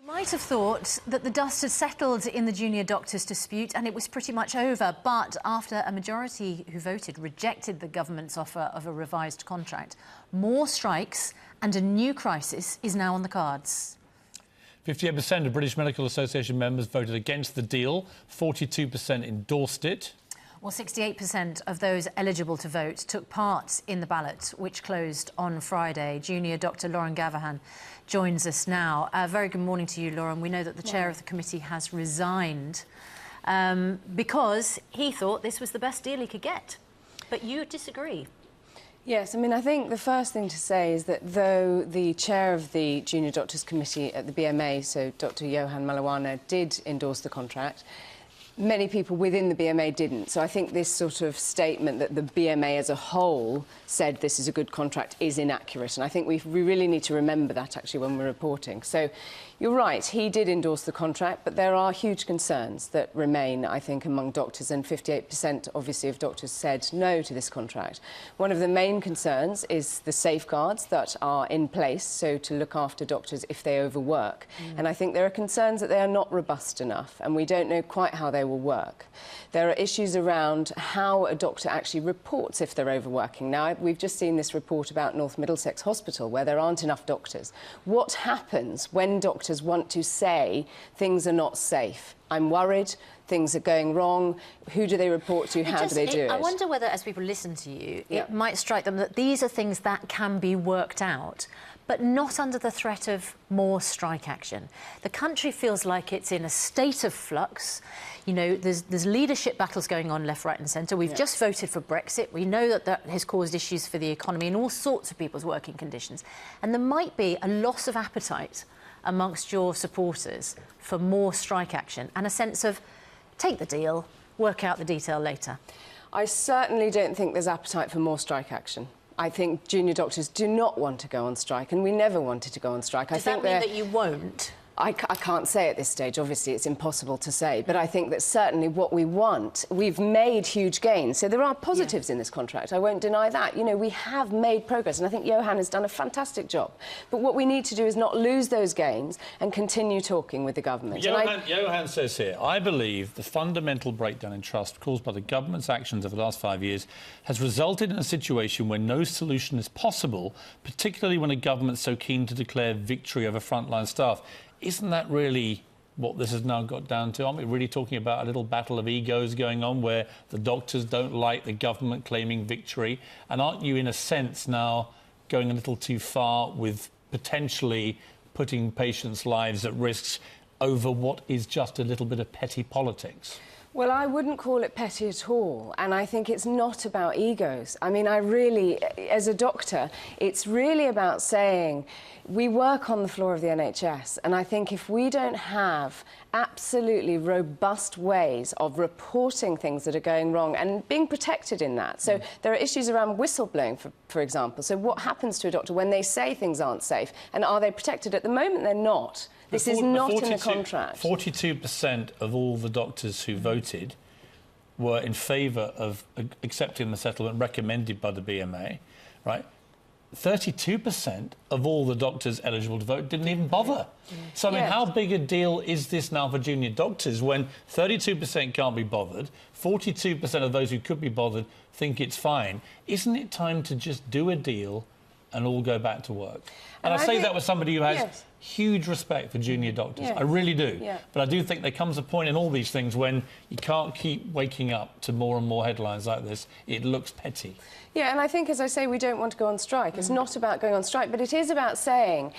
Might have thought that the dust had settled in the junior doctors' dispute and it was pretty much over, but after a majority who voted rejected the government's offer of a revised contract, more strikes and a new crisis is now on the cards. 58% of British Medical Association members voted against the deal, 42% endorsed it. Well, 68% of those eligible to vote took part in the ballot, which closed on Friday. Junior Dr. Lauren Gavaghan joins us now. Very good morning to you, Lauren. We know that the chair of the committee has resigned because he thought this was the best deal he could get. But you disagree. Yes, I mean, I think the first thing to say is that though the chair of the Junior Doctors Committee at the BMA, so Dr. Johan Malawana, did endorse the contract, many people within the BMA didn't. So I think this sort of statement that the BMA as a whole said this is a good contract is inaccurate. And I think we really need to remember that, actually, when we're reporting. So you're right, he did endorse the contract, but there are huge concerns that remain, I think, among doctors, and 58%, obviously, of doctors said no to this contract. One of the main concerns is the safeguards that are in place, so to look after doctors if they overwork. And I think there are concerns that they are not robust enough, and we don't know quite how they will work. There are issues around how a doctor actually reports if they're overworking. Now, we've just seen this report about North Middlesex Hospital, where there aren't enough doctors. What happens when doctors want to say things are not safe? I'm worried, things are going wrong. Who do they report to? How do they do it? I wonder whether, as people listen to you, it might strike them that these are things that can be worked out, but not under the threat of more strike action. The country feels like it's in a state of flux. You know, there's leadership battles going on left, right and centre. We've just voted for Brexit. We know that that has caused issues for the economy and all sorts of people's working conditions. And there might be a loss of appetite amongst your supporters for more strike action and a sense of take the deal, work out the detail later. I certainly don't think there's appetite for more strike action. I think junior doctors do not want to go on strike, and we never wanted to go on strike. Does that mean that you won't? I can't say at this stage, obviously it's impossible to say, but I think that certainly what we want, we've made huge gains. So there are positives in this contract, I won't deny that. You know, we have made progress, and I think Johan has done a fantastic job. But what we need to do is not lose those gains and continue talking with the government. Johan says here, I believe the fundamental breakdown in trust caused by the government's actions over the last 5 years has resulted in a situation where no solution is possible, particularly when a government's so keen to declare victory over frontline staff. Isn't that really what this has now got down to? Aren't we really talking about a little battle of egos going on where the doctors don't like the government claiming victory? And aren't you, in a sense, now going a little too far with potentially putting patients' lives at risk over what is just a little bit of petty politics? Well, I wouldn't call it petty at all, and I think it's not about egos. I mean, I really, as a doctor, it's really about saying we work on the floor of the NHS, and I think if we don't have absolutely robust ways of reporting things that are going wrong and being protected in that. So there are issues around whistleblowing, for example. So what happens to a doctor when they say things aren't safe, and are they protected? At the moment, they're not. This is not in the contract. 42% of all the doctors who voted were in favour of accepting the settlement recommended by the BMA, right? 32% of all the doctors eligible to vote didn't even bother. So, I mean, how big a deal is this now for junior doctors when 32% can't be bothered, 42% of those who could be bothered think it's fine? Isn't it time to just do a deal and all go back to work? And I say that with somebody who has huge respect for junior doctors. I really do. But I do think there comes a point in all these things when you can't keep waking up to more and more headlines like this. It looks petty. Yeah, and I think, as I say, we don't want to go on strike. It's not about going on strike, but it is about saying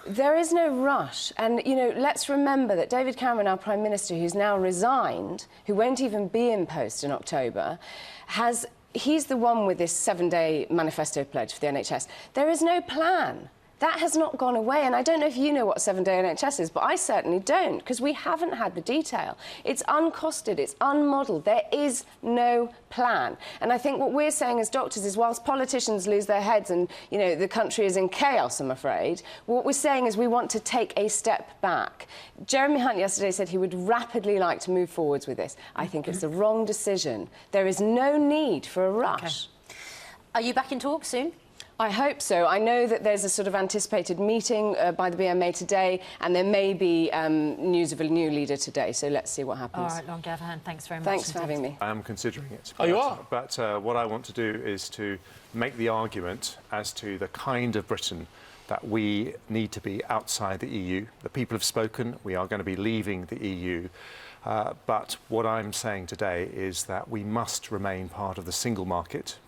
there is no rush. And, you know, let's remember that David Cameron, our Prime Minister, who's now resigned, who won't even be in post in October, he's the one with this 7-day manifesto pledge for the NHS. There is no plan. That has not gone away, and I don't know if you know what 7-day NHS is, but I certainly don't, because we haven't had the detail. It's uncosted, it's unmodelled, there is no plan. And I think what we're saying as doctors is, whilst politicians lose their heads and, you know, the country is in chaos, I'm afraid, what we're saying is we want to take a step back. Jeremy Hunt yesterday said he would rapidly like to move forwards with this. I think it's the wrong decision. There is no need for a rush. Are you back in talks soon? I hope so. I know that there's a sort of anticipated meeting by the BMA today, and there may be news of a new leader today, so let's see what happens. All right, Lauren Gavaghan, thanks very much. Thanks for having me. I am considering it. Oh, you are? But what I want to do is to make the argument as to the kind of Britain that we need to be outside the EU. The people have spoken. We are going to be leaving the EU. But what I'm saying today is that we must remain part of the single market.